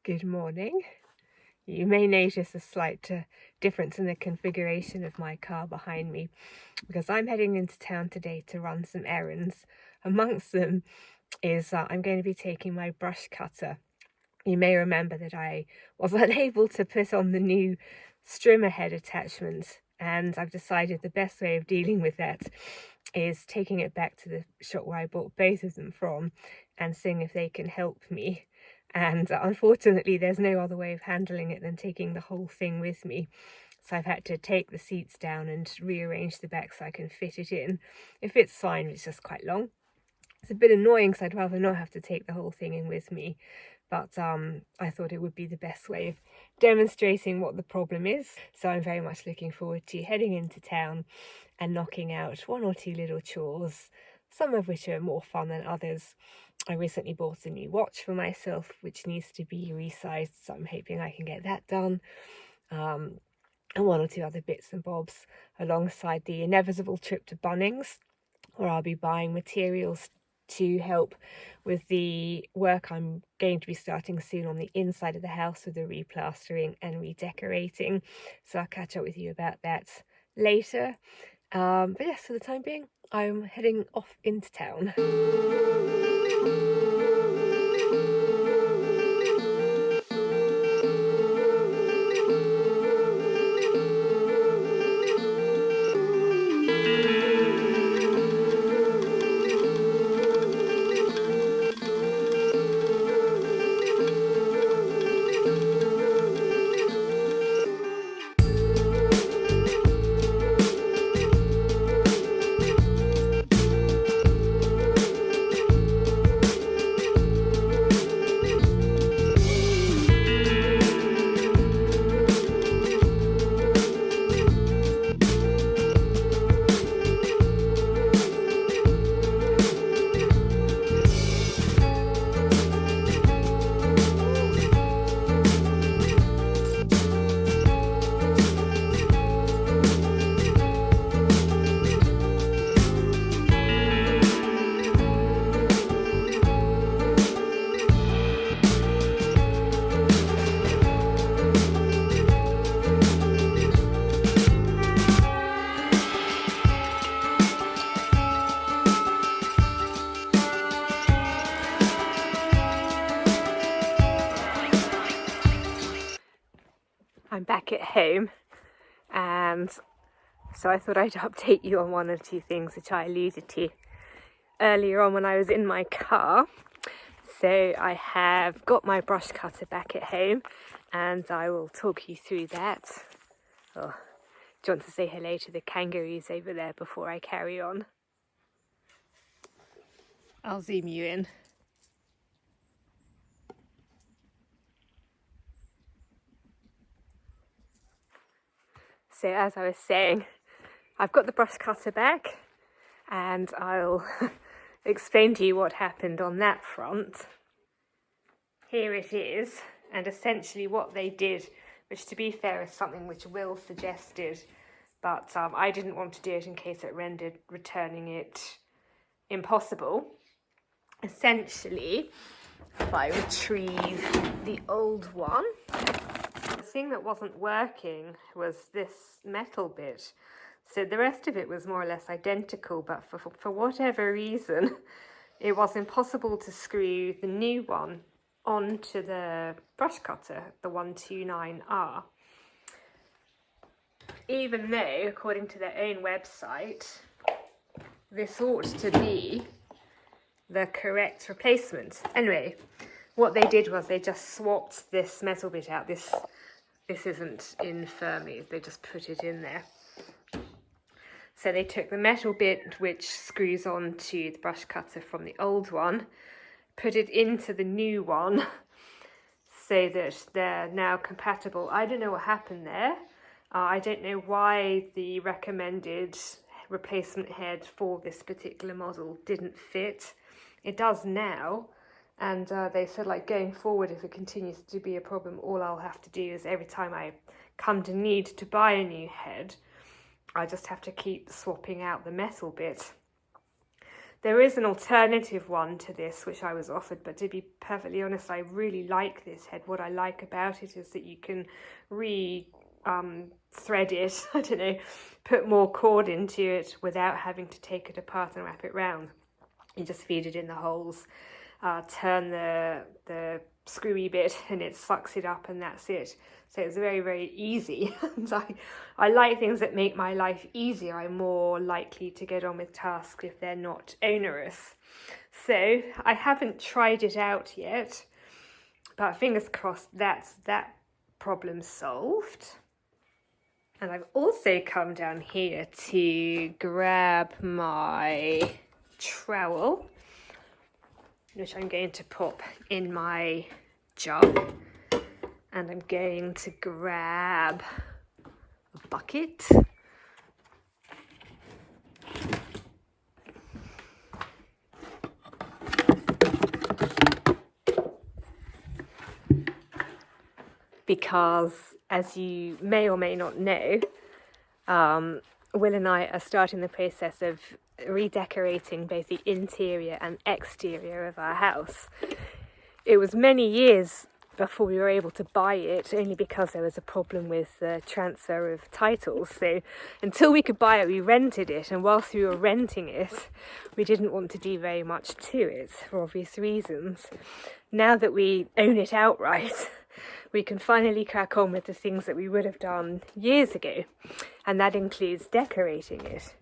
Good morning. You may notice a slight difference in the configuration of my car behind me because I'm heading into town today to run some errands. Amongst them is I'm going to be taking my brush cutter. You may remember that I was unable to put on the new strimmer head attachment, and I've decided the best way of dealing with that is taking it back to the shop where I bought both of them from and seeing if they can help me. And unfortunately there's no other way of handling it than taking the whole thing with me. So I've had to take the seats down and rearrange the back so I can fit it in. It fits fine, it's just quite long. It's a bit annoying because I'd rather not have to take the whole thing in with me. But I thought it would be the best way of demonstrating what the problem is. So I'm very much looking forward to heading into town and knocking out one or two little chores, some of which are more fun than others. I recently bought a new watch for myself, which needs to be resized, so I'm hoping I can get that done. And one or two other bits and bobs alongside the inevitable trip to Bunnings, where I'll be buying materials to help with the work I'm going to be starting soon on the inside of the house with the replastering and redecorating. So I'll catch up with you about that later. But yes, for the time being, I'm heading off into town. I'm back at home, and so I thought I'd update you on one or two things which I alluded to earlier on when I was in my car. So I have got my brush cutter back at home, and I will talk you through that. Oh, do you want to say hello to the kangaroos over there before I carry on? I'll zoom you in. So as I was saying, I've got the brush cutter back, and I'll explain to you what happened on that front. Here it is, and essentially what they did, which to be fair is something which Will suggested, but I didn't want to do it in case it rendered returning it impossible. Essentially, if I retrieve the old one, the thing that wasn't working was this metal bit. So the rest of it was more or less identical, but for whatever reason, it was impossible to screw the new one onto the brush cutter, the 129R. Even though, according to their own website, this ought to be the correct replacement. Anyway, what they did was they just swapped this metal bit out. This isn't in firmly, they just put it in there. So they took the metal bit which screws onto the brush cutter from the old one, put it into the new one so that they're now compatible. I don't know what happened there. I don't know why the recommended replacement head for this particular model didn't fit. It does now. And they said, like, going forward, if it continues to be a problem, all I'll have to do is every time I come to need to buy a new head, I just have to keep swapping out the metal bit. There is an alternative one to this which I was offered, but to be perfectly honest, I really like this head. What I like about it is that you can thread it, I don't know, put more cord into it without having to take it apart and wrap it round. You just feed it in the holes, turn the screwy bit and it sucks it up, and that's it. So it's very, very easy. And I like things that make my life easier. I'm more likely to get on with tasks if they're not onerous. So I haven't tried it out yet, but fingers crossed that's that problem solved. And I've also come down here to grab my trowel, which I'm going to pop in my jug, and I'm going to grab a bucket. Because, as you may or may not know, Will and I are starting the process of redecorating both the interior and exterior of our house. It was many years before we were able to buy it, only because there was a problem with the transfer of titles. So until we could buy it, we rented it, and whilst we were renting it, we didn't want to do very much to it for obvious reasons. Now that we own it outright, we can finally crack on with the things that we would have done years ago, and that includes decorating it.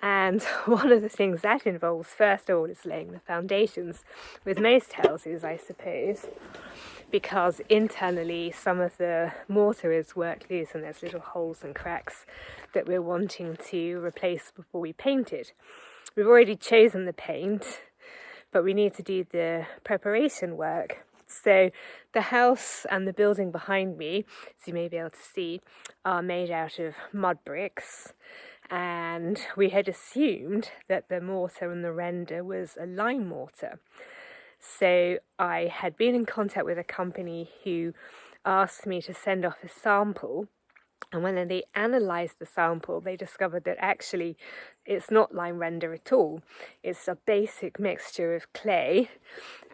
And one of the things that involves, first of all, is laying the foundations, with most houses, I suppose, because internally some of the mortar is worked loose and there's little holes and cracks that we're wanting to replace before we paint it. We've already chosen the paint, but we need to do the preparation work. So the house and the building behind me, as you may be able to see, are made out of mud bricks, and we had assumed that the mortar and the render was a lime mortar. So I had been in contact with a company who asked me to send off a sample, and when they analysed the sample, they discovered that actually it's not lime render at all. It's a basic mixture of clay,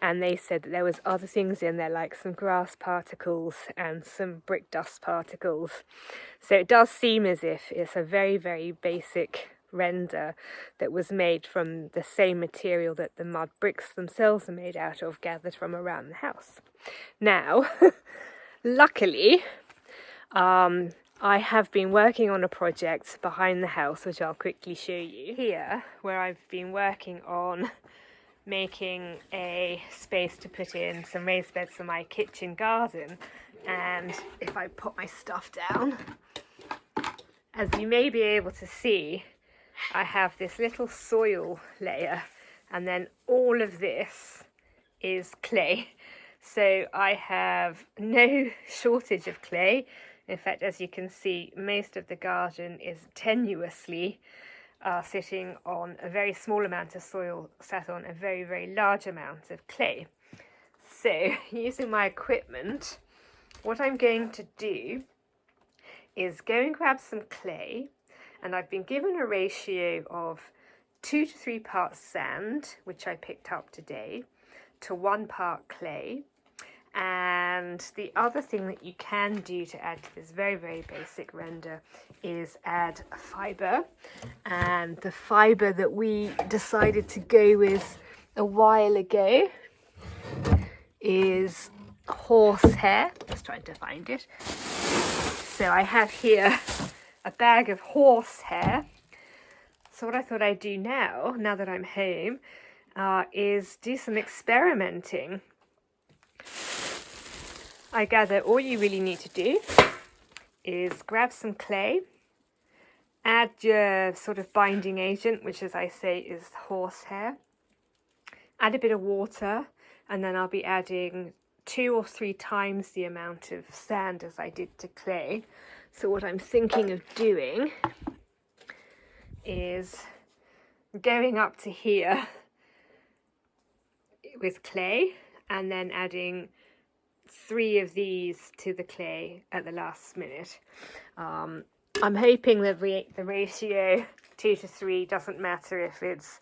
and they said that there was other things in there, like some grass particles and some brick dust particles. So it does seem as if it's a very, very basic render that was made from the same material that the mud bricks themselves are made out of, gathered from around the house. Now, luckily, I have been working on a project behind the house, which I'll quickly show you here, where I've been working on making a space to put in some raised beds for my kitchen garden. And if I put my stuff down, as you may be able to see, I have this little soil layer, and then all of this is clay. So I have no shortage of clay. In fact, as you can see, most of the garden is tenuously sitting on a very small amount of soil, sat on a very, very large amount of clay. So, using my equipment, what I'm going to do is go and grab some clay, and I've been given a ratio of 2 to 3 parts sand, which I picked up today, to 1 part clay. And the other thing that you can do to add to this very, very basic render is add fibre. And the fibre that we decided to go with a while ago is horsehair. Just trying to find it. So I have here a bag of horsehair. So what I thought I'd do now that I'm home, is do some experimenting. I gather all you really need to do is grab some clay, add your sort of binding agent, which, as I say, is horsehair, add a bit of water, and then I'll be adding 2 or 3 times the amount of sand as I did to clay. So what I'm thinking of doing is going up to here with clay and then adding 3 of these to the clay at the last minute. I'm hoping that the ratio 2 to 3 doesn't matter if it's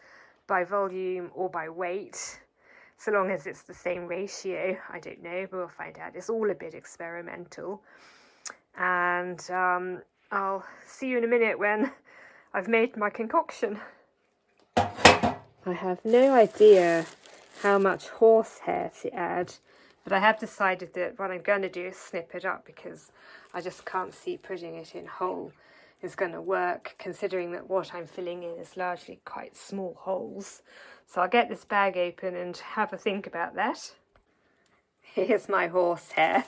by volume or by weight, so long as it's the same ratio. I don't know, but we'll find out. It's all a bit experimental. And I'll see you in a minute when I've made my concoction. I have no idea how much horsehair to add, but I have decided that what I'm going to do is snip it up, because I just can't see putting it in whole is going to work, considering that what I'm filling in is largely quite small holes. So I'll get this bag open and have a think about that. Here's my horsehair.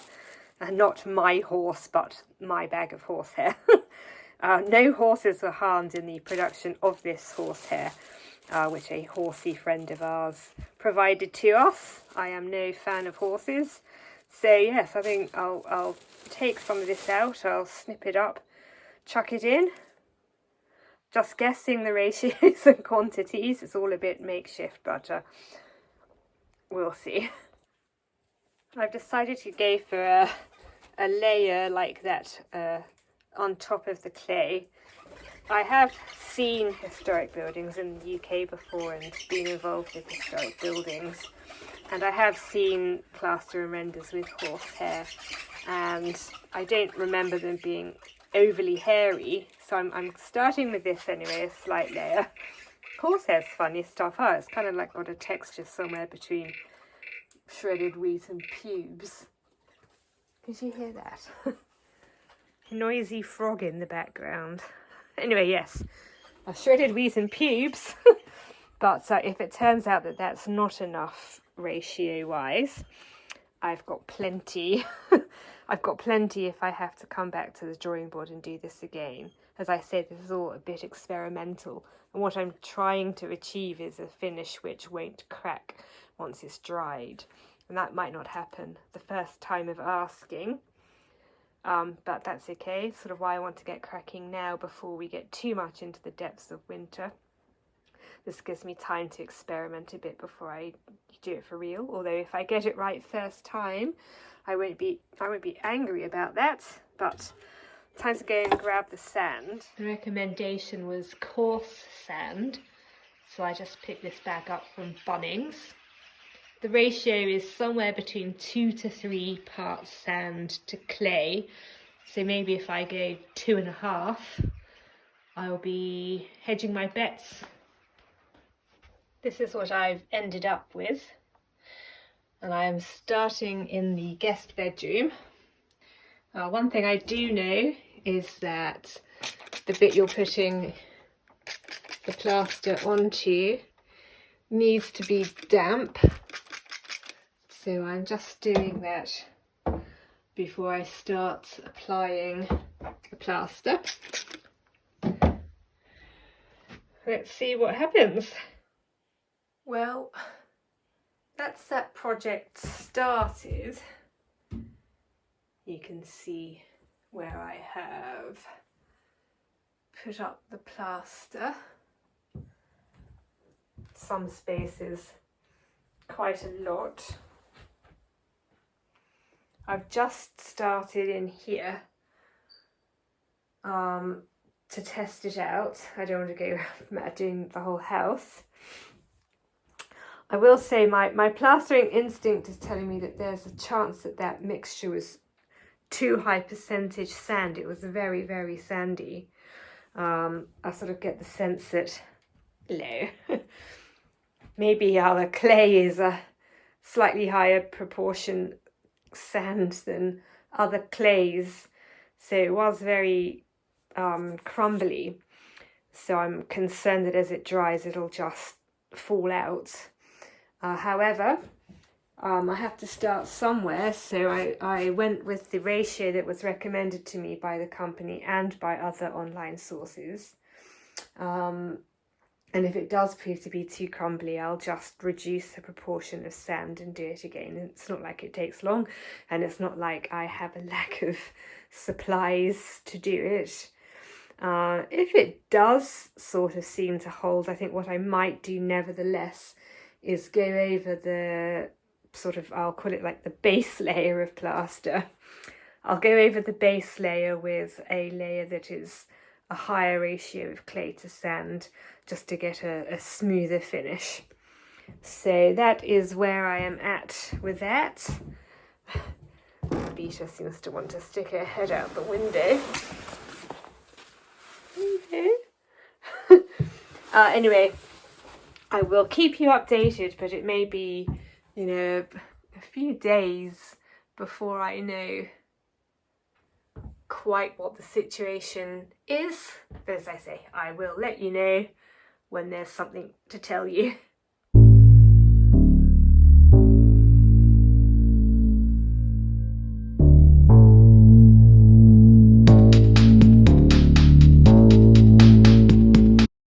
Not my horse, but my bag of horsehair. No horses were harmed in the production of this horsehair, which a horsey friend of ours provided to us. I am no fan of horses. So yes, I think I'll take some of this out, I'll snip it up, chuck it in. Just guessing the ratios and quantities. It's all a bit makeshift, but we'll see. I've decided to go for a layer like that on top of the clay. I have seen historic buildings in the UK before and been involved with historic buildings, and I have seen plaster and renders with horsehair, and I don't remember them being overly hairy, so I'm starting with this anyway, a slight layer. Horsehair's funny stuff, huh? It's kind of like got a texture somewhere between shredded wheat and pubes. Did you hear that? Noisy frog in the background. Anyway, yes, shredded wheat and pubes. But if it turns out that that's not enough ratio-wise, I've got plenty. I've got plenty if I have to come back to the drawing board and do this again. As I said, this is all a bit experimental, and what I'm trying to achieve is a finish which won't crack once it's dried. And that might not happen the first time of asking, but that's okay. Sort of why I want to get cracking now before we get too much into the depths of winter. This gives me time to experiment a bit before I do it for real. Although if I get it right first time, I won't be angry about that. But time to go and grab the sand. The recommendation was coarse sand, so I just picked this bag up from Bunnings. The ratio is somewhere between 2 to 3 parts sand to clay. So maybe if I go 2.5, I'll be hedging my bets. This is what I've ended up with. And I am starting in the guest bedroom. One thing I do know is that the bit you're putting the plaster onto needs to be damp. So I'm just doing that before I start applying the plaster. Let's see what happens. Well, that's that project started. You can see where I have put up the plaster. Some spaces, quite a lot. I've just started in here to test it out. I don't want to go mad doing the whole house. I will say my plastering instinct is telling me that there's a chance that that mixture was too high percentage sand. It was very, very sandy. I sort of get the sense that, no, maybe our clay is a slightly higher proportion sand than other clays, so it was very crumbly. So I'm concerned that as it dries it'll just fall out. However, I have to start somewhere, so I went with the ratio that was recommended to me by the company and by other online sources. And if it does prove to be too crumbly, I'll just reduce the proportion of sand and do it again. It's not like it takes long, and it's not like I have a lack of supplies to do it. If it does sort of seem to hold, I think what I might do nevertheless is go over the sort of, I'll call it like the base layer of plaster. I'll go over the base layer with a layer that is a higher ratio of clay to sand just to get a smoother finish. So that is where I am at with that. Beta seems to want to stick her head out the window. Anyway, I will keep you updated, but it may be, you know, a few days before I know quite what the situation is. But as I say, I will let you know when there's something to tell you.